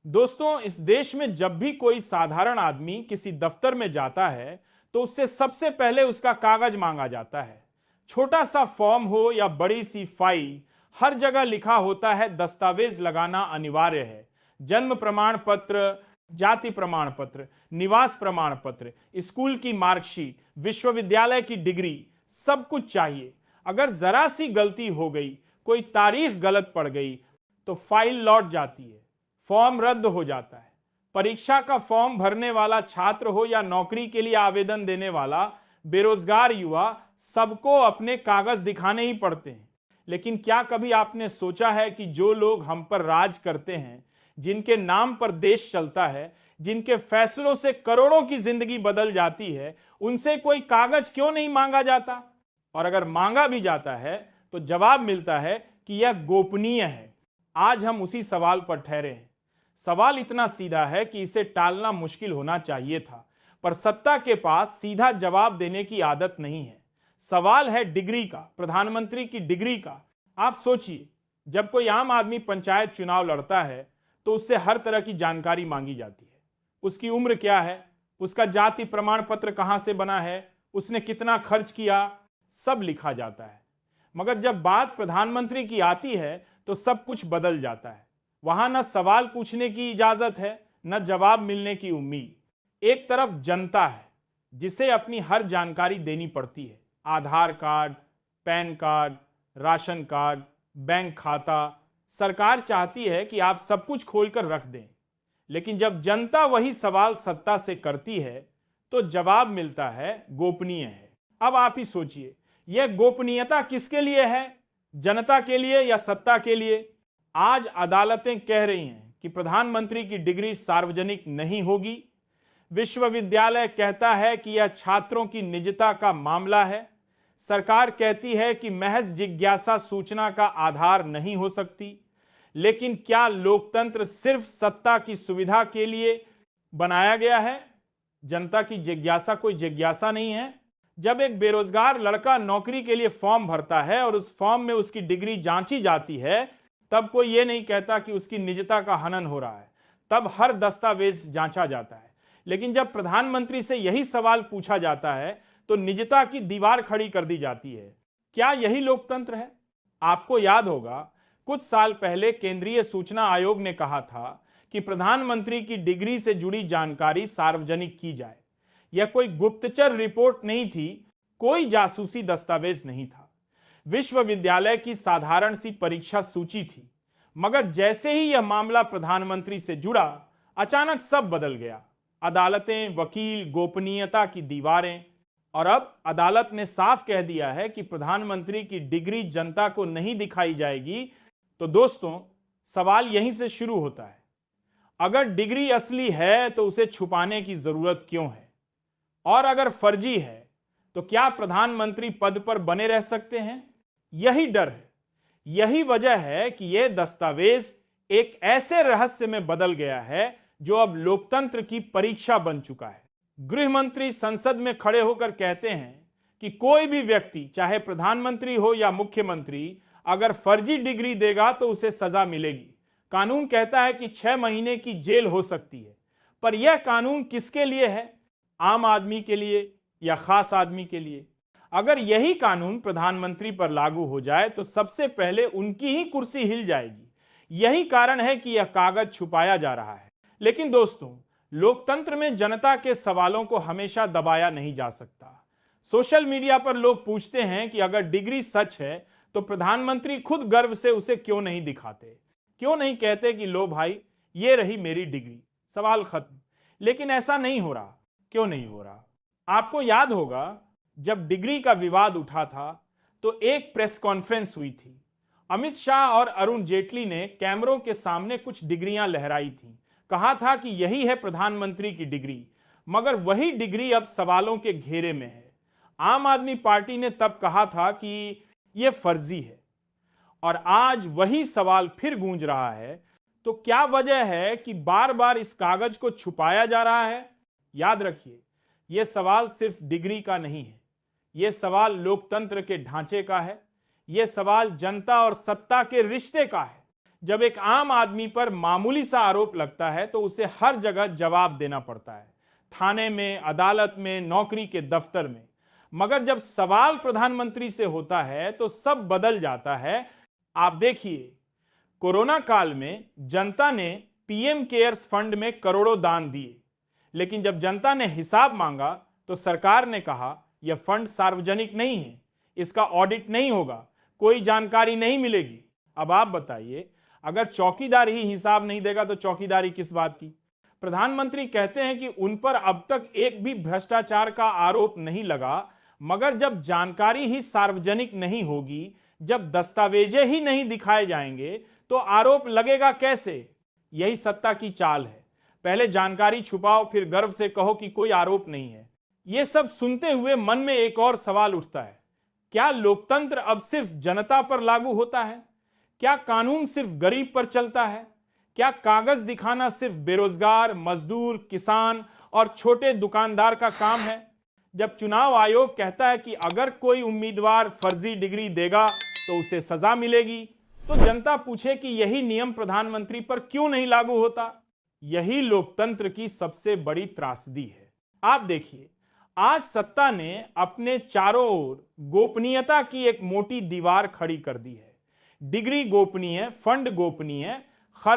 दोस्तों, इस देश में जब भी कोई साधारण आदमी किसी दफ्तर में जाता है तो उससे सबसे पहले उसका कागज मांगा जाता है। छोटा सा फॉर्म हो या बड़ी सी फाइल, हर जगह लिखा होता है दस्तावेज लगाना अनिवार्य है। जन्म प्रमाण पत्र, जाति प्रमाण पत्र, निवास प्रमाण पत्र, स्कूल की मार्कशीट, विश्वविद्यालय की डिग्री, सब कुछ चाहिए। अगर जरा सी गलती हो गई, कोई तारीख गलत पड़ गई, तो फाइल लौट जाती है, फॉर्म रद्द हो जाता है। परीक्षा का फॉर्म भरने वाला छात्र हो या नौकरी के लिए आवेदन देने वाला बेरोजगार युवा, सबको अपने कागज दिखाने ही पड़ते हैं। लेकिन क्या कभी आपने सोचा है कि जो लोग हम पर राज करते हैं, जिनके नाम पर देश चलता है, जिनके फैसलों से करोड़ों की जिंदगी बदल जाती है, उनसे कोई कागज क्यों नहीं मांगा जाता? और अगर मांगा भी जाता है तो जवाब मिलता है कि यह गोपनीय है। आज हम उसी सवाल पर ठहरे हैं। सवाल इतना सीधा है कि इसे टालना मुश्किल होना चाहिए था, पर सत्ता के पास सीधा जवाब देने की आदत नहीं है। सवाल है डिग्री का, प्रधानमंत्री की डिग्री का। आप सोचिए, जब कोई आम आदमी पंचायत चुनाव लड़ता है तो उससे हर तरह की जानकारी मांगी जाती है। उसकी उम्र क्या है, उसका जाति प्रमाण पत्र कहां से बना है, उसने कितना खर्च किया, सब लिखा जाता है। मगर जब बात प्रधानमंत्री की आती है तो सब कुछ बदल जाता है। वहां न सवाल पूछने की इजाजत है, न जवाब मिलने की उम्मीद। एक तरफ जनता है जिसे अपनी हर जानकारी देनी पड़ती है, Aadhaar card, PAN card, ration card, bank खाता। सरकार चाहती है कि आप सब कुछ खोलकर रख दें। लेकिन जब जनता वही सवाल सत्ता से करती है तो जवाब मिलता है गोपनीय है। अब आप ही सोचिए, यह गोपनीयता किसके लिए है, जनता के लिए या सत्ता के लिए? आज अदालतें कह रही हैं कि प्रधानमंत्री की डिग्री सार्वजनिक नहीं होगी। विश्वविद्यालय कहता है कि यह छात्रों की निजता का मामला है। सरकार कहती है कि महज जिज्ञासा सूचना का आधार नहीं हो सकती। लेकिन क्या लोकतंत्र सिर्फ सत्ता की सुविधा के लिए बनाया गया है? जनता की जिज्ञासा कोई जिज्ञासा नहीं है। जब एक बेरोजगार लड़का नौकरी के लिए फॉर्म भरता है और उस फॉर्म में उसकी डिग्री जांची जाती है, तब कोई यह नहीं कहता कि उसकी निजता का हनन हो रहा है। तब हर दस्तावेज जांचा जाता है। लेकिन जब प्रधानमंत्री से यही सवाल पूछा जाता है तो निजता की दीवार खड़ी कर दी जाती है। क्या यही लोकतंत्र है? आपको याद होगा, कुछ साल पहले केंद्रीय सूचना आयोग ने कहा था कि प्रधानमंत्री की डिग्री से जुड़ी जानकारी सार्वजनिक की जाए। यह कोई गुप्तचर रिपोर्ट नहीं थी, कोई जासूसी दस्तावेज नहीं था। विश्वविद्यालय की साधारण सी परीक्षा सूची थी। मगर जैसे ही यह मामला प्रधानमंत्री से जुड़ा, अचानक सब बदल गया। अदालतें, वकील, गोपनीयता की दीवारें। और अब अदालत ने साफ कह दिया है कि प्रधानमंत्री की डिग्री जनता को नहीं दिखाई जाएगी। तो दोस्तों, सवाल यहीं से शुरू होता है। अगर डिग्री असली है तो उसे छुपाने की जरूरत क्यों है? और अगर फर्जी है तो क्या प्रधानमंत्री पद पर बने रह सकते हैं? यही डर है, यही वजह है कि यह दस्तावेज एक ऐसे रहस्य में बदल गया है जो अब लोकतंत्र की परीक्षा बन चुका है। गृह मंत्री संसद में खड़े होकर कहते हैं कि कोई भी व्यक्ति, चाहे प्रधानमंत्री हो या मुख्यमंत्री, अगर फर्जी डिग्री देगा तो उसे सजा मिलेगी। कानून कहता है कि 6 महीने की जेल हो सकती है। पर यह कानून किसके लिए है? आम आदमी के लिए या खास आदमी के लिए? अगर यही कानून प्रधानमंत्री पर लागू हो जाए तो सबसे पहले उनकी ही कुर्सी हिल जाएगी। यही कारण है कि यह कागज छुपाया जा रहा है। लेकिन दोस्तों, लोकतंत्र में जनता के सवालों को हमेशा दबाया नहीं जा सकता। सोशल मीडिया पर लोग पूछते हैं कि अगर डिग्री सच है तो प्रधानमंत्री खुद गर्व से उसे क्यों नहीं दिखाते? क्यों नहीं कहते कि लो भाई, ये रही मेरी डिग्री, सवाल खत्म। लेकिन ऐसा नहीं हो रहा। क्यों नहीं हो रहा? आपको याद होगा, जब डिग्री का विवाद उठा था तो एक प्रेस कॉन्फ्रेंस हुई थी। अमित शाह और अरुण जेटली ने कैमरों के सामने कुछ डिग्रियां लहराई थीं। कहा था कि यही है प्रधानमंत्री की डिग्री। मगर वही डिग्री अब सवालों के घेरे में है। आम आदमी पार्टी ने तब कहा था कि यह फर्जी है। और आज वही सवाल फिर गूंज रहा है। तो क्या वजह है कि बार बार इस कागज को छुपाया जा रहा है? याद रखिए, यह सवाल सिर्फ डिग्री का नहीं है। यह सवाल लोकतंत्र के ढांचे का है। यह सवाल जनता और सत्ता के रिश्ते का है। जब एक आम आदमी पर मामूली सा आरोप लगता है तो उसे हर जगह जवाब देना पड़ता है, थाने में, अदालत में, नौकरी के दफ्तर में। मगर जब सवाल प्रधानमंत्री से होता है तो सब बदल जाता है। आप देखिए, कोरोना काल में जनता ने पीएम केयर्स फंड में करोड़ों दान दिए, लेकिन जब जनता ने हिसाब मांगा तो सरकार ने कहा यह फंड सार्वजनिक नहीं है, इसका ऑडिट नहीं होगा, कोई जानकारी नहीं मिलेगी। अब आप बताइए, अगर चौकीदार ही हिसाब नहीं देगा तो चौकीदारी किस बात की? प्रधानमंत्री कहते हैं कि उन पर अब तक एक भी भ्रष्टाचार का आरोप नहीं लगा, मगर जब जानकारी ही सार्वजनिक नहीं होगी, जब दस्तावेजें ही नहीं दिखाए जाएंगे तो आरोप लगेगा कैसे? यही सत्ता की चाल है, पहले जानकारी छुपाओ, फिर गर्व से कहो कि कोई आरोप नहीं है। यह सब सुनते हुए मन में एक और सवाल उठता है, क्या लोकतंत्र अब सिर्फ जनता पर लागू होता है? क्या कानून सिर्फ गरीब पर चलता है? क्या कागज दिखाना सिर्फ बेरोजगार, मजदूर, किसान और छोटे दुकानदार का काम है? जब चुनाव आयोग कहता है कि अगर कोई उम्मीदवार फर्जी डिग्री देगा तो उसे सजा मिलेगी, तो जनता पूछे कि यही नियम प्रधानमंत्री पर क्यों नहीं लागू होता? यही लोकतंत्र की सबसे बड़ी त्रासदी है। आप देखिए, आज सत्ता ने अपने चारों ओर गोपनीयता की एक मोटी दीवार खड़ी कर दी है। डिग्री गोपनीय, फंड गोपनीय,